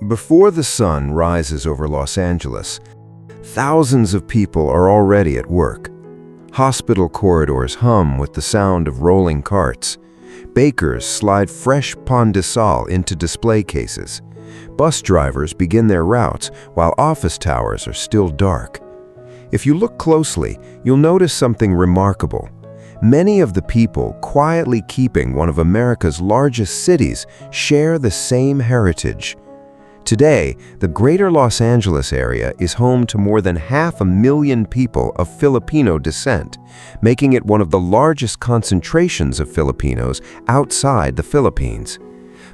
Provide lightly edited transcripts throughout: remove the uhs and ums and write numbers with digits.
Before the sun rises over Los Angeles, thousands of people are already at work. Hospital corridors hum with the sound of rolling carts. Bakers slide fresh pan de sal into display cases. Bus drivers begin their routes while office towers are still dark. If you look closely, you'll notice something remarkable. Many of the people quietly keeping one of America's largest cities share the same heritage. Today, the greater Los Angeles area is home to more than 500,000 people of Filipino descent, making it one of the largest concentrations of Filipinos outside the Philippines.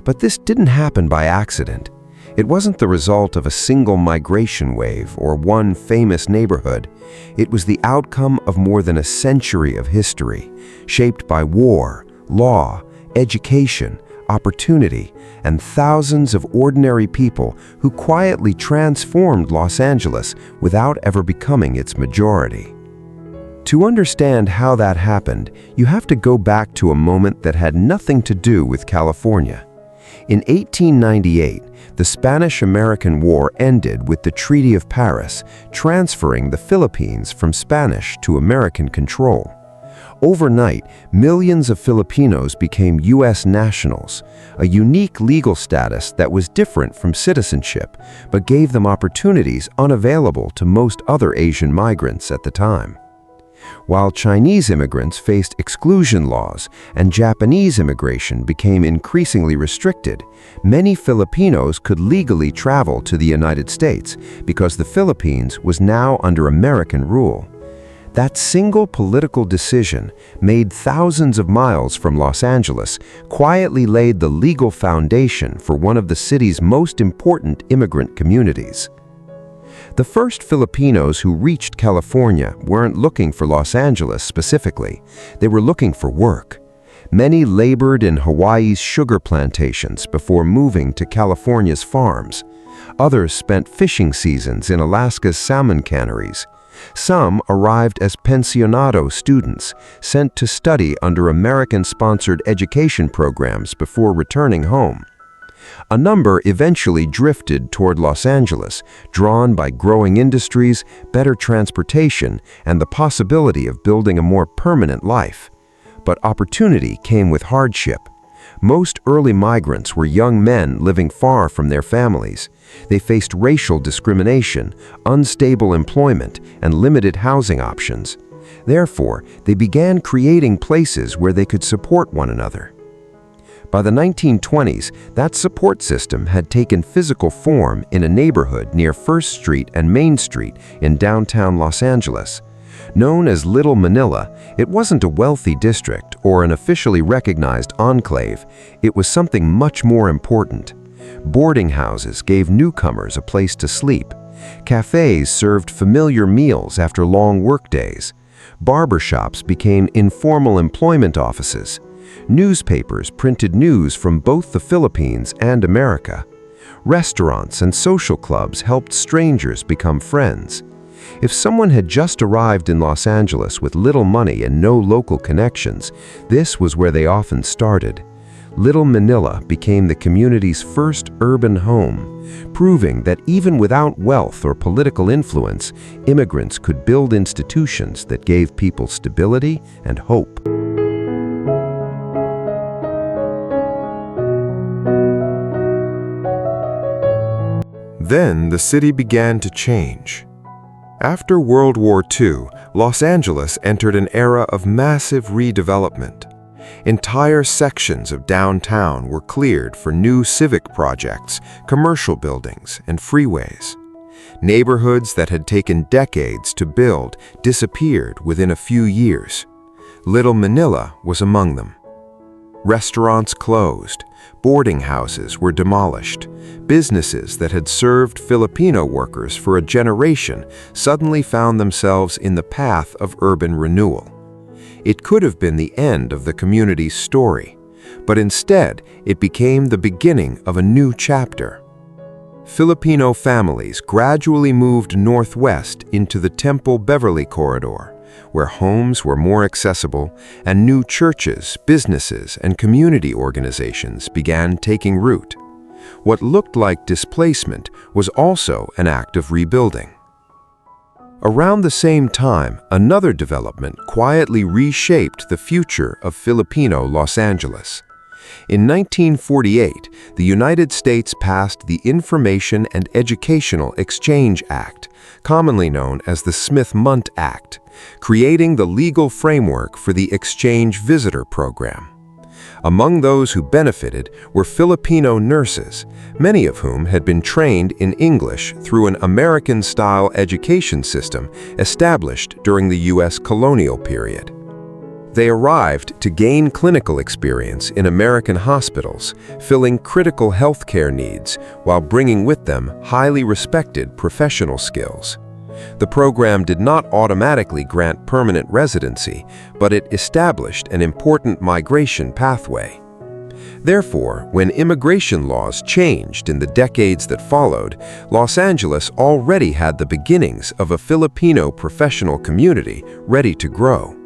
But this didn't happen by accident. It wasn't the result of a single migration wave or one famous neighborhood. It was the outcome of more than a century of history, shaped by war, law, education, opportunity, and thousands of ordinary people who quietly transformed Los Angeles without ever becoming its majority. To understand how that happened, you have to go back to a moment that had nothing to do with California. In 1898, the Spanish-American War ended with the Treaty of Paris, transferring the Philippines from Spanish to American control. Overnight, millions of Filipinos became U.S. nationals, a unique legal status that was different from citizenship, but gave them opportunities unavailable to most other Asian migrants at the time. While Chinese immigrants faced exclusion laws and Japanese immigration became increasingly restricted, many Filipinos could legally travel to the United States because the Philippines was now under American rule. That single political decision, made thousands of miles from Los Angeles, quietly laid the legal foundation for one of the city's most important immigrant communities. The first Filipinos who reached California weren't looking for Los Angeles specifically. They were looking for work. Many labored in Hawaii's sugar plantations before moving to California's farms. Others spent fishing seasons in Alaska's salmon canneries. Some arrived as pensionado students, sent to study under American-sponsored education programs before returning home. A number eventually drifted toward Los Angeles, drawn by growing industries, better transportation, and the possibility of building a more permanent life. But opportunity came with hardship. Most early migrants were young men living far from their families. They faced racial discrimination, unstable employment, and limited housing options. Therefore, they began creating places where they could support one another. By the 1920s, that support system had taken physical form in a neighborhood near First Street and Main Street in downtown Los Angeles. Known as Little Manila, it wasn't a wealthy district or an officially recognized enclave. It was something much more important. Boarding houses gave newcomers a place to sleep. Cafes served familiar meals after long workdays. Barbershops became informal employment offices. Newspapers printed news from both the Philippines and America. Restaurants and social clubs helped strangers become friends. If someone had just arrived in Los Angeles with little money and no local connections, this was where they often started. Little Manila became the community's first urban home, proving that even without wealth or political influence, immigrants could build institutions that gave people stability and hope. Then the city began to change. After World War II, Los Angeles entered an era of massive redevelopment. Entire sections of downtown were cleared for new civic projects, commercial buildings, and freeways. Neighborhoods that had taken decades to build disappeared within a few years. Little Manila was among them. Restaurants closed, boarding houses were demolished. Businesses that had served Filipino workers for a generation suddenly found themselves in the path of urban renewal. It could have been the end of the community's story, but instead it became the beginning of a new chapter. Filipino families gradually moved northwest into the Temple-Beverly corridor, where homes were more accessible and new churches, businesses, and community organizations began taking root. What looked like displacement was also an act of rebuilding. Around the same time, another development quietly reshaped the future of Filipino Los Angeles. In 1948, the United States passed the Information and Educational Exchange Act, commonly known as the Smith-Mundt Act, creating the legal framework for the Exchange Visitor Program. Among those who benefited were Filipino nurses, many of whom had been trained in English through an American-style education system established during the U.S. colonial period. They arrived to gain clinical experience in American hospitals, filling critical healthcare needs while bringing with them highly respected professional skills. The program did not automatically grant permanent residency, but it established an important migration pathway. Therefore, when immigration laws changed in the decades that followed, Los Angeles already had the beginnings of a Filipino professional community ready to grow.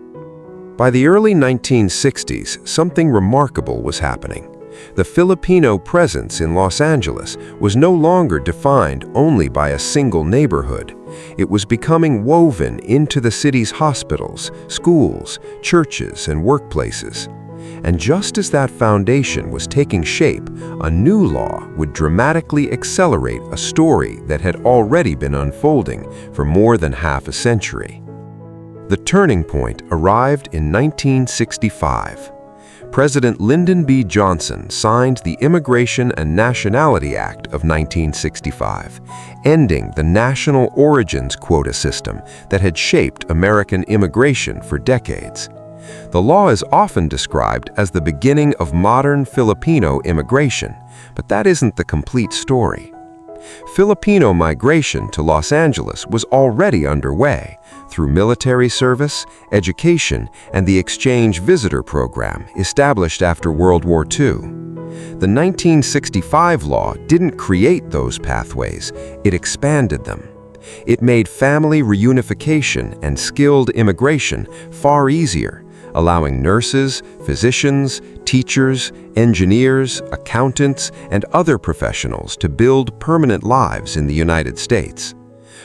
By the early 1960s, something remarkable was happening. The Filipino presence in Los Angeles was no longer defined only by a single neighborhood. It was becoming woven into the city's hospitals, schools, churches, and workplaces. And just as that foundation was taking shape, a new law would dramatically accelerate a story that had already been unfolding for more than half a century. The turning point arrived in 1965. President Lyndon B. Johnson signed the Immigration and Nationality Act of 1965, ending the national origins quota system that had shaped American immigration for decades. The law is often described as the beginning of modern Filipino immigration, but that isn't the complete story. Filipino migration to Los Angeles was already underway through military service, education, and the exchange visitor program established after World War II. The 1965 law didn't create those pathways, it expanded them. It made family reunification and skilled immigration far easier, allowing nurses, physicians, teachers, engineers, accountants, and other professionals to build permanent lives in the United States.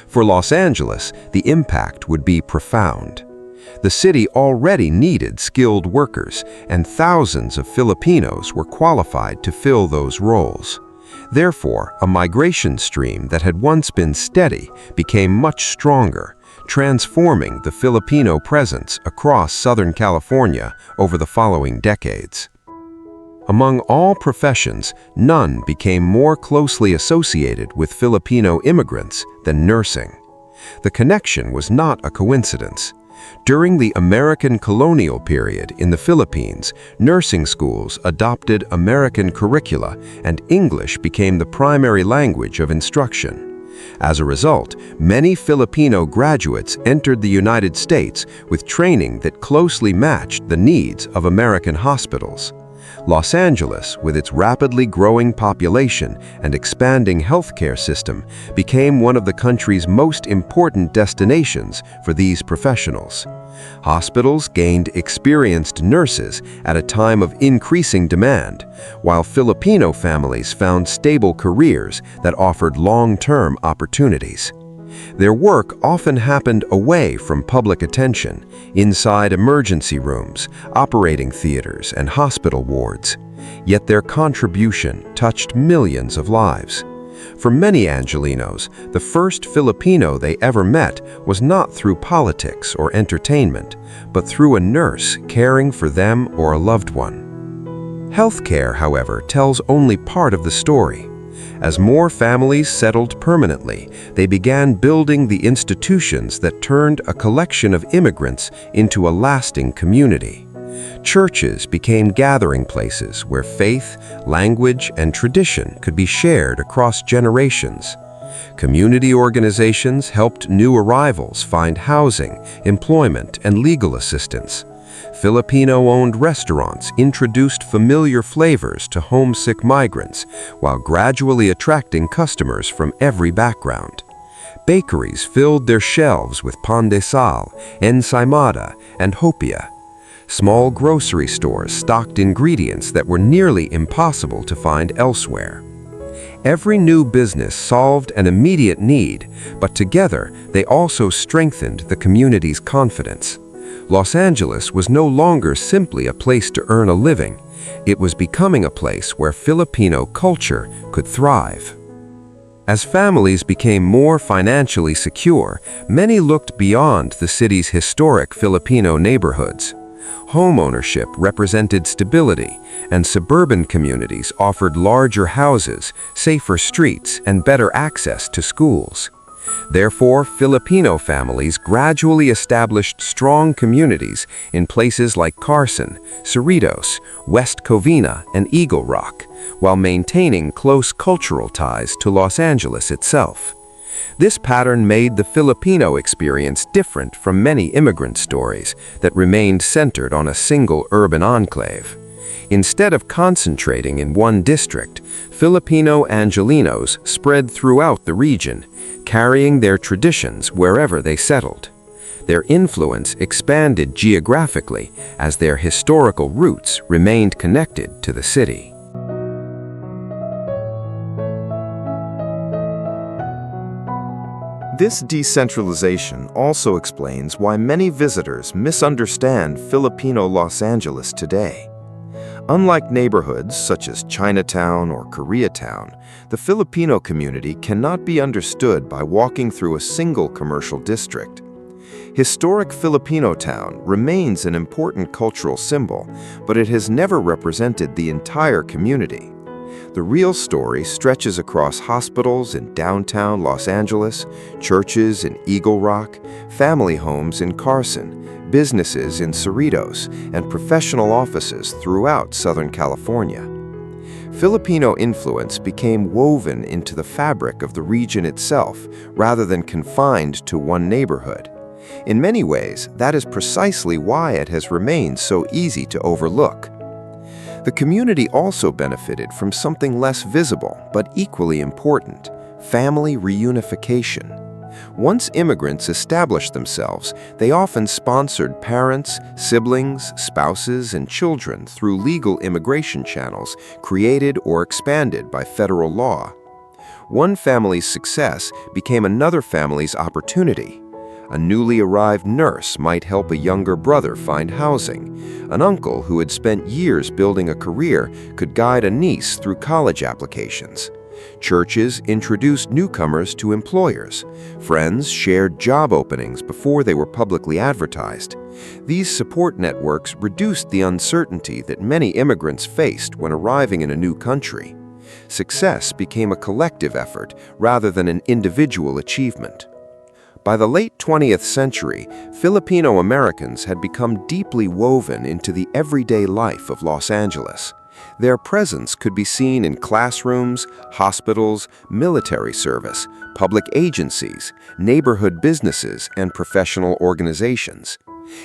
For Los Angeles, the impact would be profound. The city already needed skilled workers, and thousands of Filipinos were qualified to fill those roles. Therefore, a migration stream that had once been steady became much stronger, transforming the Filipino presence across Southern California over the following decades. Among all professions, none became more closely associated with Filipino immigrants than nursing. The connection was not a coincidence. During the American colonial period in the Philippines, nursing schools adopted American curricula and English became the primary language of instruction. As a result, many Filipino graduates entered the United States with training that closely matched the needs of American hospitals. Los Angeles, with its rapidly growing population and expanding healthcare system, became one of the country's most important destinations for these professionals. Hospitals gained experienced nurses at a time of increasing demand, while Filipino families found stable careers that offered long-term opportunities. Their work often happened away from public attention, inside emergency rooms, operating theaters, and hospital wards. Yet their contribution touched millions of lives. For many Angelenos, the first Filipino they ever met was not through politics or entertainment, but through a nurse caring for them or a loved one. Healthcare, however, tells only part of the story. As more families settled permanently, they began building the institutions that turned a collection of immigrants into a lasting community. Churches became gathering places where faith, language, and tradition could be shared across generations. Community organizations helped new arrivals find housing, employment, and legal assistance. Filipino-owned restaurants introduced familiar flavors to homesick migrants, while gradually attracting customers from every background. Bakeries filled their shelves with pan de sal, ensaymada, and hopia. Small grocery stores stocked ingredients that were nearly impossible to find elsewhere. Every new business solved an immediate need, but together they also strengthened the community's confidence. Los Angeles was no longer simply a place to earn a living. It was becoming a place where Filipino culture could thrive. As families became more financially secure, many looked beyond the city's historic Filipino neighborhoods. Homeownership represented stability, and suburban communities offered larger houses, safer streets, and better access to schools. Therefore, Filipino families gradually established strong communities in places like Carson, Cerritos, West Covina, and Eagle Rock, while maintaining close cultural ties to Los Angeles itself. This pattern made the Filipino experience different from many immigrant stories that remained centered on a single urban enclave. Instead of concentrating in one district, Filipino Angelenos spread throughout the region, carrying their traditions wherever they settled. Their influence expanded geographically as their historical roots remained connected to the city. This decentralization also explains why many visitors misunderstand Filipino Los Angeles today. Unlike neighborhoods such as Chinatown or Koreatown, the Filipino community cannot be understood by walking through a single commercial district. Historic Filipinotown remains an important cultural symbol, but it has never represented the entire community. The real story stretches across hospitals in downtown Los Angeles, churches in Eagle Rock, family homes in Carson, businesses in Cerritos, and professional offices throughout Southern California. Filipino influence became woven into the fabric of the region itself rather than confined to one neighborhood. In many ways, that is precisely why it has remained so easy to overlook. The community also benefited from something less visible but equally important: family reunification. Once immigrants established themselves, they often sponsored parents, siblings, spouses, and children through legal immigration channels created or expanded by federal law. One family's success became another family's opportunity. A newly arrived nurse might help a younger brother find housing. An uncle who had spent years building a career could guide a niece through college applications. Churches introduced newcomers to employers. Friends shared job openings before they were publicly advertised. These support networks reduced the uncertainty that many immigrants faced when arriving in a new country. Success became a collective effort rather than an individual achievement. By the late 20th century, Filipino Americans had become deeply woven into the everyday life of Los Angeles. Their presence could be seen in classrooms, hospitals, military service, public agencies, neighborhood businesses, and professional organizations.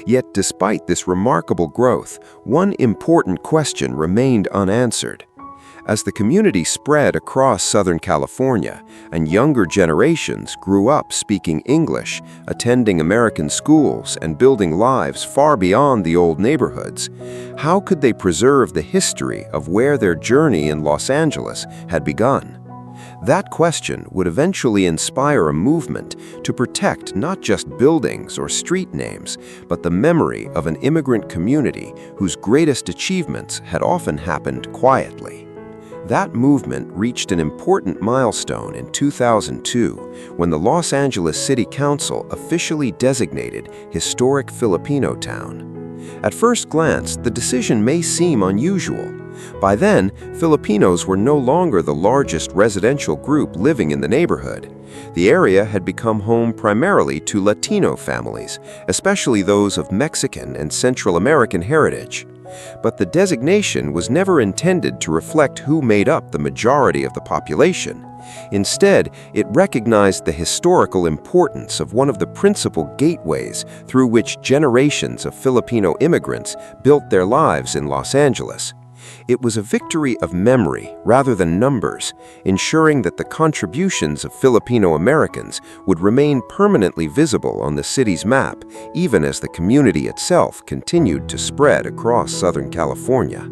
Yet despite this remarkable growth, one important question remained unanswered. As the community spread across Southern California and younger generations grew up speaking English, attending American schools, and building lives far beyond the old neighborhoods, how could they preserve the history of where their journey in Los Angeles had begun? That question would eventually inspire a movement to protect not just buildings or street names, but the memory of an immigrant community whose greatest achievements had often happened quietly. That movement reached an important milestone in 2002 when the Los Angeles City Council officially designated Historic Filipinotown. At first glance, the decision may seem unusual. By then, Filipinos were no longer the largest residential group living in the neighborhood. The area had become home primarily to Latino families, especially those of Mexican and Central American heritage. But the designation was never intended to reflect who made up the majority of the population. Instead, it recognized the historical importance of one of the principal gateways through which generations of Filipino immigrants built their lives in Los Angeles. It was a victory of memory rather than numbers, ensuring that the contributions of Filipino Americans would remain permanently visible on the city's map, even as the community itself continued to spread across Southern California.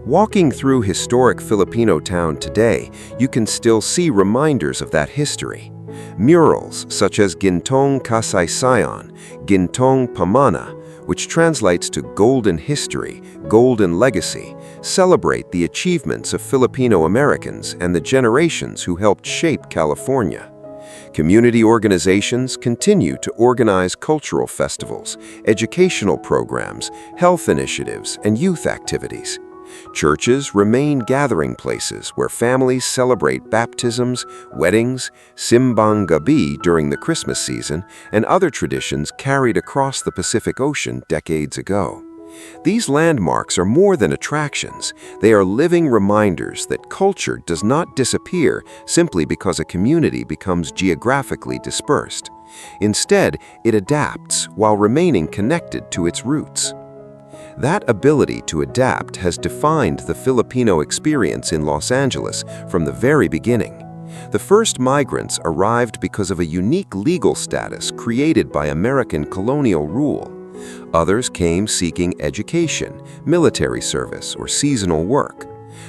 Walking through historic Filipinotown today, you can still see reminders of that history. Murals such as Gintong Kasaysayan, Gintong Pamana, which translates to Golden History, Golden Legacy, celebrate the achievements of Filipino Americans and the generations who helped shape California. Community organizations continue to organize cultural festivals, educational programs, health initiatives, and youth activities. Churches remain gathering places where families celebrate baptisms, weddings, simbang gabi during the Christmas season, and other traditions carried across the Pacific Ocean decades ago. These landmarks are more than attractions. They are living reminders that culture does not disappear simply because a community becomes geographically dispersed. Instead, it adapts while remaining connected to its roots. That ability to adapt has defined the Filipino experience in Los Angeles from the very beginning. The first migrants arrived because of a unique legal status created by American colonial rule. Others came seeking education, military service, or seasonal work.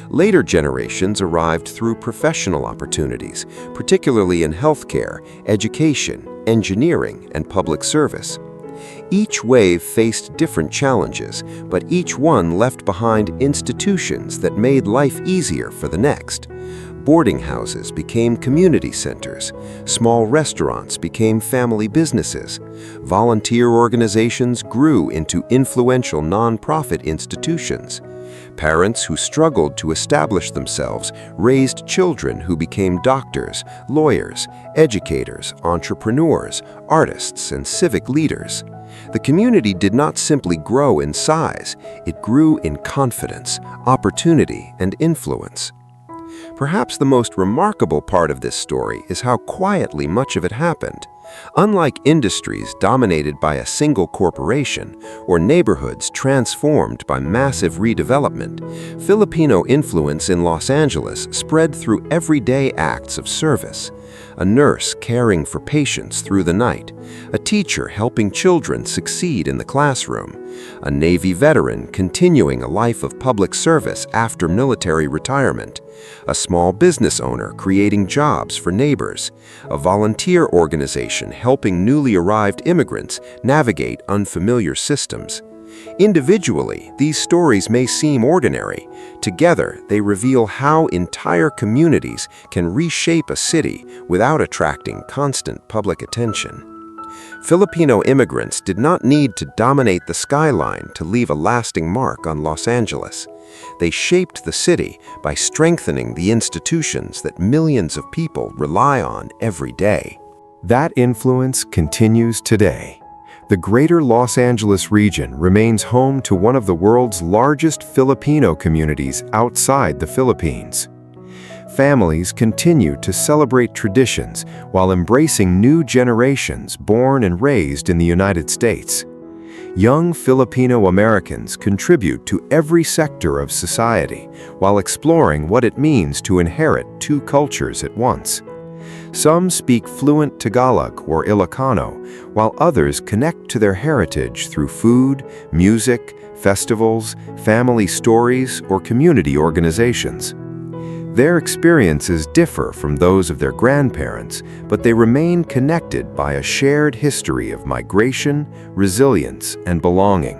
Later generations arrived through professional opportunities, particularly in healthcare, education, engineering, and public service. Each wave faced different challenges, but each one left behind institutions that made life easier for the next. Boarding houses became community centers. Small restaurants became family businesses. Volunteer organizations grew into influential nonprofit institutions. Parents who struggled to establish themselves raised children who became doctors, lawyers, educators, entrepreneurs, artists, and civic leaders. The community did not simply grow in size, it grew in confidence, opportunity, and influence. Perhaps the most remarkable part of this story is how quietly much of it happened. Unlike industries dominated by a single corporation or neighborhoods transformed by massive redevelopment, Filipino influence in Los Angeles spread through everyday acts of service. A nurse caring for patients through the night, a teacher helping children succeed in the classroom, a Navy veteran continuing a life of public service after military retirement, a small business owner creating jobs for neighbors, a volunteer organization helping newly arrived immigrants navigate unfamiliar systems. Individually, these stories may seem ordinary. Together, they reveal how entire communities can reshape a city without attracting constant public attention. Filipino immigrants did not need to dominate the skyline to leave a lasting mark on Los Angeles. They shaped the city by strengthening the institutions that millions of people rely on every day. That influence continues today. The greater Los Angeles region remains home to one of the world's largest Filipino communities outside the Philippines. Families continue to celebrate traditions while embracing new generations born and raised in the United States. Young Filipino Americans contribute to every sector of society while exploring what it means to inherit two cultures at once. Some speak fluent Tagalog or Ilocano, while others connect to their heritage through food, music, festivals, family stories, or community organizations. Their experiences differ from those of their grandparents, but they remain connected by a shared history of migration, resilience, and belonging.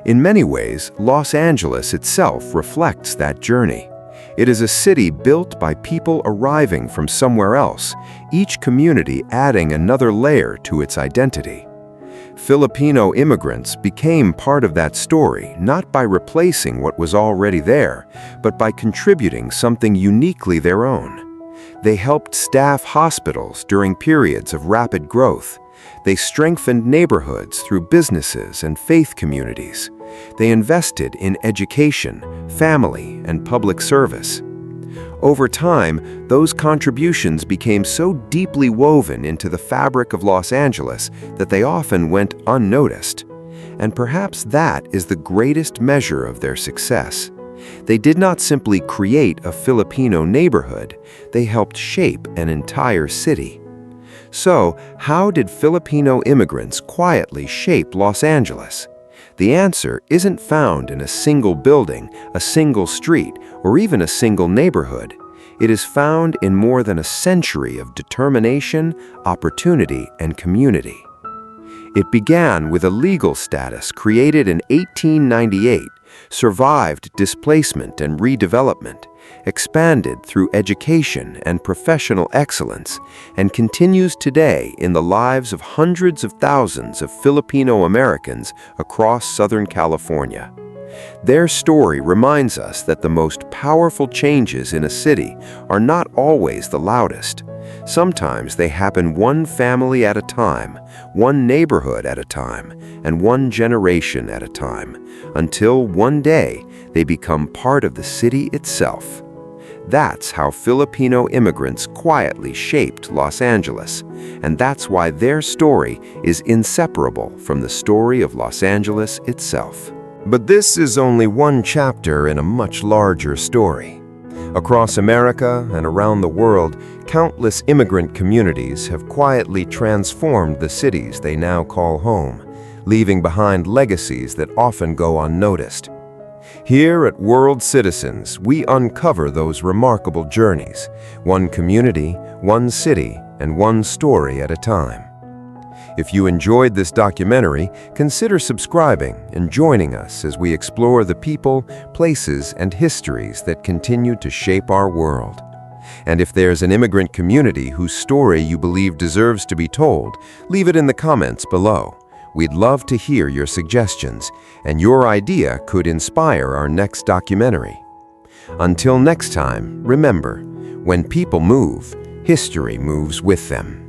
In many ways, Los Angeles itself reflects that journey. It is a city built by people arriving from somewhere else, each community adding another layer to its identity. Filipino immigrants became part of that story not by replacing what was already there, but by contributing something uniquely their own. They helped staff hospitals during periods of rapid growth. They strengthened neighborhoods through businesses and faith communities. They invested in education, family, and public service. Over time, those contributions became so deeply woven into the fabric of Los Angeles that they often went unnoticed. And perhaps that is the greatest measure of their success. They did not simply create a Filipino neighborhood, they helped shape an entire city. So, how did Filipino immigrants quietly shape Los Angeles? The answer isn't found in a single building, a single street, or even a single neighborhood. It is found in more than a century of determination, opportunity, and community. It began with a legal status created in 1898, survived displacement and redevelopment, expanded through education and professional excellence, and continues today in the lives of hundreds of thousands of Filipino Americans across Southern California. Their story reminds us that the most powerful changes in a city are not always the loudest. Sometimes they happen one family at a time, one neighborhood at a time, and one generation at a time, until one day they become part of the city itself. That's how Filipino immigrants quietly shaped Los Angeles, and that's why their story is inseparable from the story of Los Angeles itself. But this is only one chapter in a much larger story. Across America and around the world, countless immigrant communities have quietly transformed the cities they now call home, leaving behind legacies that often go unnoticed. Here at World Citizens, we uncover those remarkable journeys, one community, one city, and one story at a time. If you enjoyed this documentary, consider subscribing and joining us as we explore the people, places, and histories that continue to shape our world. And if there's an immigrant community whose story you believe deserves to be told, leave it in the comments below. We'd love to hear your suggestions, and your idea could inspire our next documentary. Until next time, remember, when people move, history moves with them.